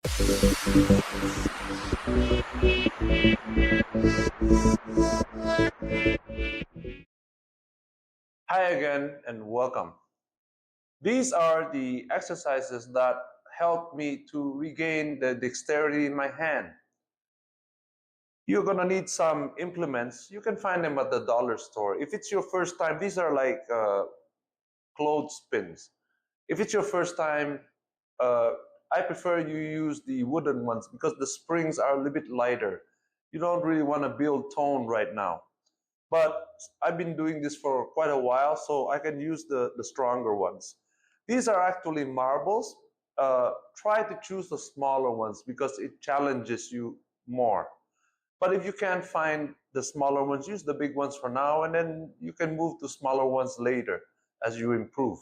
Hi again and welcome. These are the exercises that help me to regain the dexterity in my hand. You're gonna need some implements. You can find them at the dollar store. If it's your first time, these are like clothespins. If it's your first time, uh, I prefer you use the wooden ones because the springs are a little bit lighter. You don't really want to build tone right now. But I've been doing this for quite a while, so I can use the stronger ones. These are actually marbles. Try to choose the smaller ones because it challenges you more. But if you can't find the smaller ones, use the big ones for now, and then you can move to smaller ones later as you improve.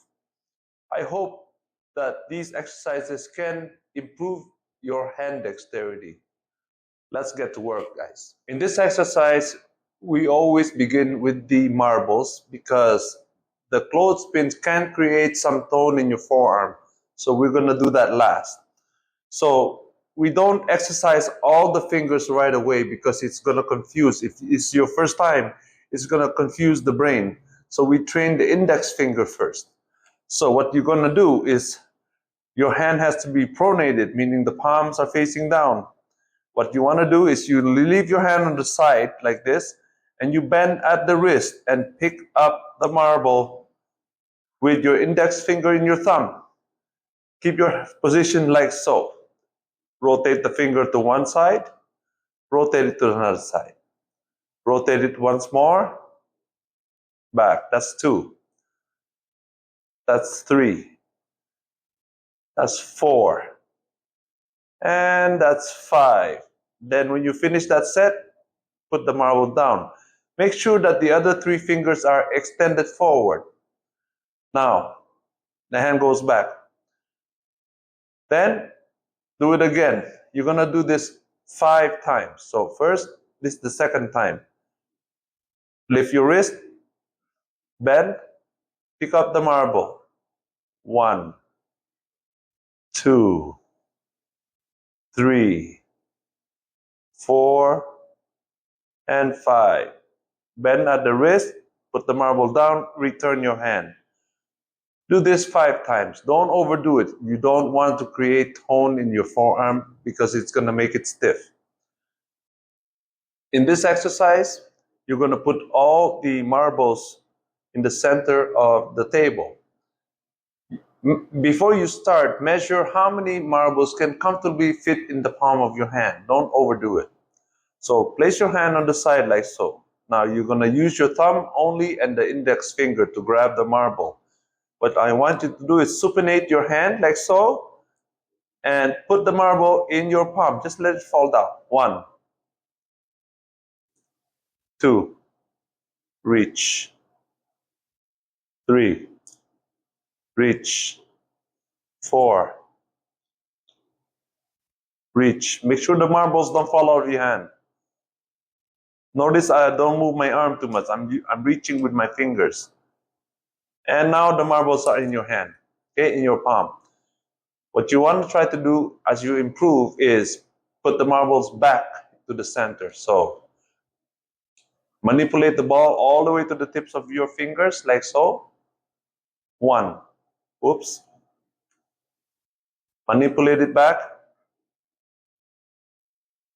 I hope that these exercises can improve your hand dexterity. Let's get to work, guys. In this exercise, we always begin with the marbles because the clothespins can create some tone in your forearm. So we're going to do that last. So we don't exercise all the fingers right away because it's going to confuse. If it's your first time, it's going to confuse the brain. So we train the index finger first. So what you're going to do is your hand has to be pronated, meaning the palms are facing down. What you want to do is you leave your hand on the side like this, and you bend at the wrist and pick up the marble with your index finger in your thumb. Keep your position like so. Rotate the finger to one side, rotate it to another side. Rotate it once more, back. That's two. That's three. That's four. And that's five. Then when you finish that set, put the marble down. Make sure that the other three fingers are extended forward. Now, the hand goes back. Then do it again. You're going to do this 5 times. So first, this is the second time. Lift your wrist, bend, pick up the marble. 1, 2, 3, 4, and 5. Bend at the wrist, put the marble down, return your hand. Do this 5 times. Don't overdo it. You don't want to create tone in your forearm because it's going to make it stiff. In this exercise, you're going to put all the marbles in the center of the table. Before you start, measure how many marbles can comfortably fit in the palm of your hand. Don't overdo it. So place your hand on the side like so. Now you're going to use your thumb only and the index finger to grab the marble. What I want you to do is supinate your hand like so and put the marble in your palm. Just let it fall down. 1, 2, reach. 3, reach. 4, reach. Make sure the marbles don't fall out of your hand. Notice I don't move my arm too much. I'm reaching with my fingers. And now the marbles are in your hand, okay, in your palm. What you want to try to do as you improve is put the marbles back to the center. So manipulate the ball all the way to the tips of your fingers like so. 1. Oops. Manipulate it back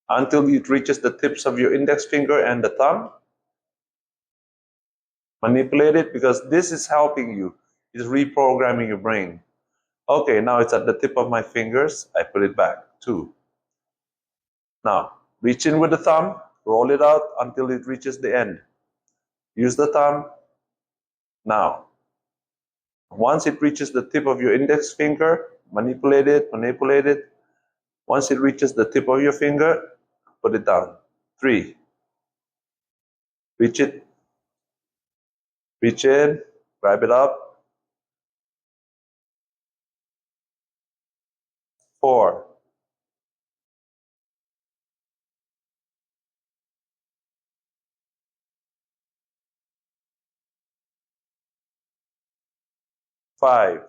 until it reaches the tips of your index finger and the thumb. Manipulate it because this is helping you. It's reprogramming your brain. Okay, now it's at the tip of my fingers. I put it back. 2. Now, reach in with the thumb, roll it out until it reaches the end. Use the thumb. Now, once it reaches the tip of your index finger, manipulate it, manipulate it. Once it reaches the tip of your finger, put it down. 3. Reach it. Reach in, grab it up. 4. 5.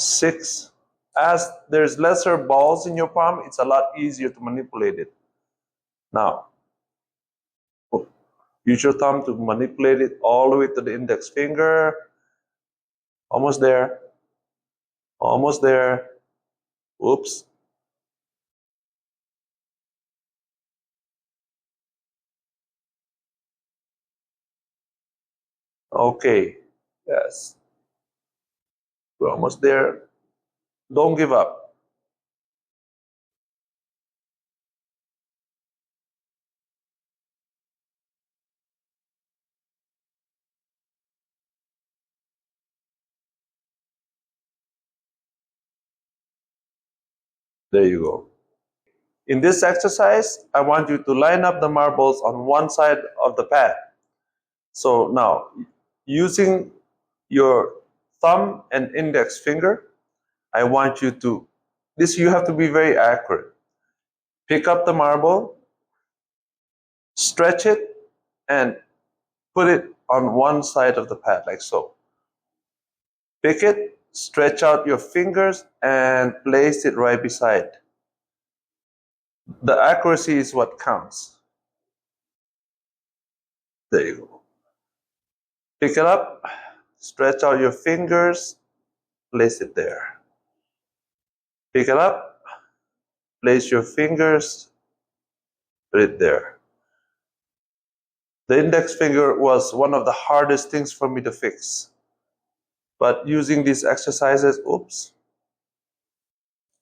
6. As there's lesser balls in your palm, it's a lot easier to manipulate it. Now, use your thumb to manipulate it all the way to the index finger. Almost there. Almost there. Oops. Okay. Yes. We're almost there. Don't give up. There you go. In this exercise, I want you to line up the marbles on one side of the pad. So now, using your thumb and index finger, I want you to, you have to be very accurate. Pick up the marble, stretch it, and put it on one side of the pad, like so. Pick it, stretch out your fingers, and place it right beside. The accuracy is what counts. There you go. Pick it up, stretch out your fingers, place it there. Pick it up, place your fingers, put it there. The index finger was one of the hardest things for me to fix. But using these exercises,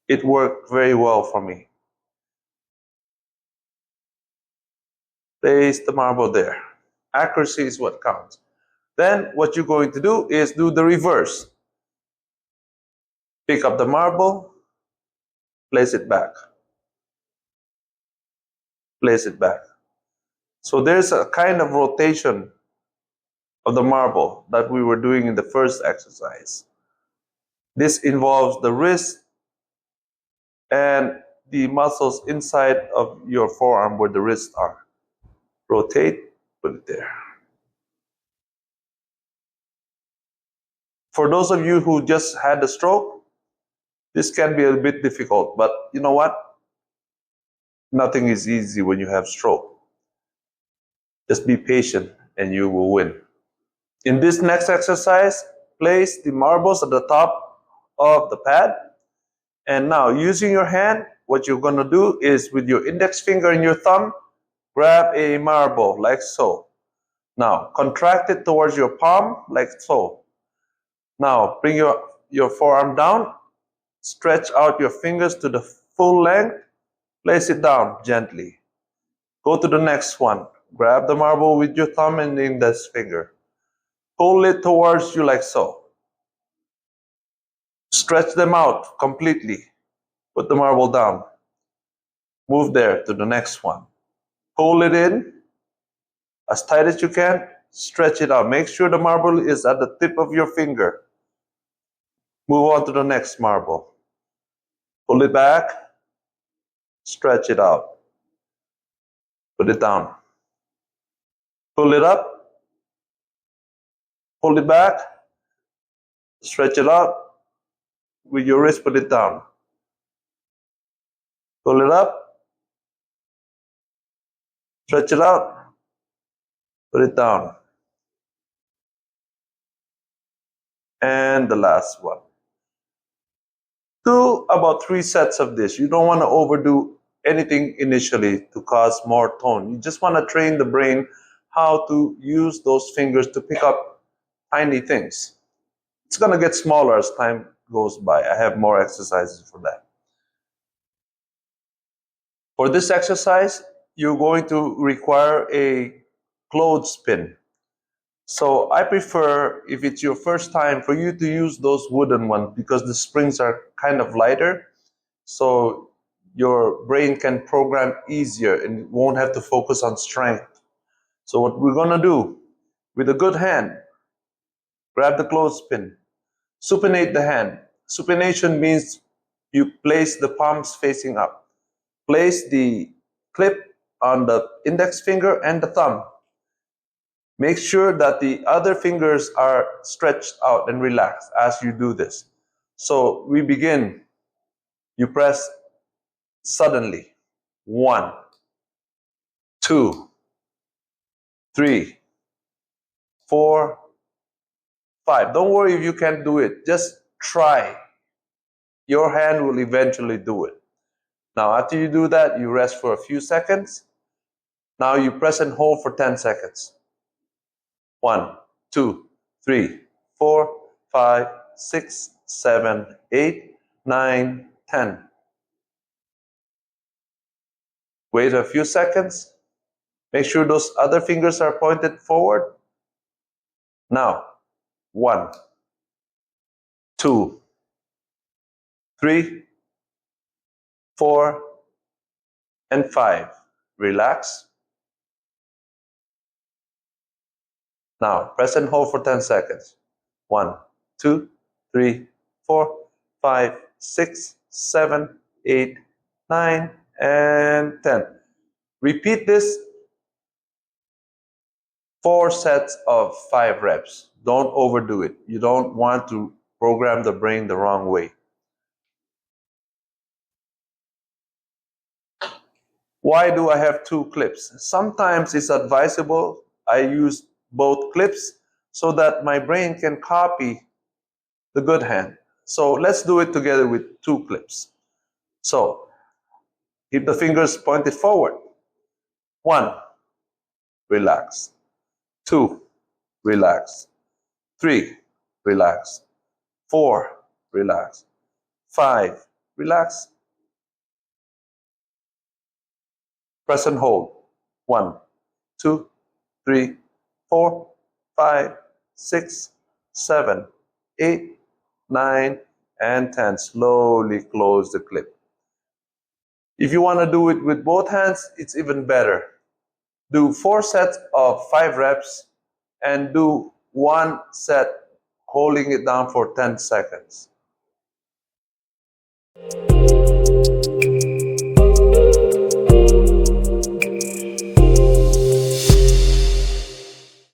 it worked very well for me. Place the marble there. Accuracy is what counts. Then what you're going to do is do the reverse. Pick up the marble, place it back. Place it back. So there's a kind of rotation of the marble that we were doing in the first exercise. This involves the wrist and the muscles inside of your forearm where the wrists are. Rotate, put it there. For those of you who just had a stroke, this can be a bit difficult, but you know what? Nothing is easy when you have stroke. Just be patient and you will win. In this next exercise, place the marbles at the top of the pad. And now, using your hand, what you're going to do is with your index finger and your thumb, grab a marble like so. Now, contract it towards your palm like so. Now, bring your forearm down, stretch out your fingers to the full length, place it down gently. Go to the next one. Grab the marble with your thumb and index finger. Pull it towards you like so. Stretch them out completely. Put the marble down. Move there to the next one. Pull it in as tight as you can. Stretch it out. Make sure the marble is at the tip of your finger. Move on to the next marble. Pull it back. Stretch it out. Put it down. Pull it up. Pull it back. Stretch it out. With your wrist, put it down. Pull it up. Stretch it out. Put it down. And the last one. Do about 3 sets of this. You don't want to overdo anything initially to cause more tone. You just want to train the brain how to use those fingers to pick up tiny things. It's going to get smaller as time goes by. I have more exercises for that. For this exercise, you're going to require a clothespin. So I prefer, if it's your first time, for you to use those wooden ones because the springs are kind of lighter. So your brain can program easier and won't have to focus on strength. So what we're going to do, with a good hand, grab the clothespin, supinate the hand. Supination means you place the palms facing up. Place the clip on the index finger and the thumb. Make sure that the other fingers are stretched out and relaxed as you do this. So we begin. You press suddenly. 1, 2, 3, 4, 5. Don't worry if you can't do it. Just try. Your hand will eventually do it. Now, after you do that, you rest for a few seconds. Now you press and hold for 10 seconds. 1, 2, 3, 4, 5, 6, 7, 8, 9, 10. Wait a few seconds. Make sure those other fingers are pointed forward. Now, 1, 2, 3, 4, and 5. Relax. Now, press and hold for 10 seconds. 1, 2, 3, 4, 5, 6, 7, 8, 9, and 10. Repeat this 4 sets of 5 reps. Don't overdo it. You don't want to program the brain the wrong way. Why do I have 2 clips? Sometimes it's advisable I use both clips so that my brain can copy the good hand. So let's do it together with 2 clips. So keep the fingers pointed forward. 1, relax. 2, relax. 3, relax. 4, relax. 5, relax. Press and hold. 1, 2, 3, 4, 5, 6, 7, 8, 9, and 10. Slowly close the clip. If you want to do it with both hands, it's even better. Do 4 sets of 5 reps and do 1 set holding it down for 10 seconds.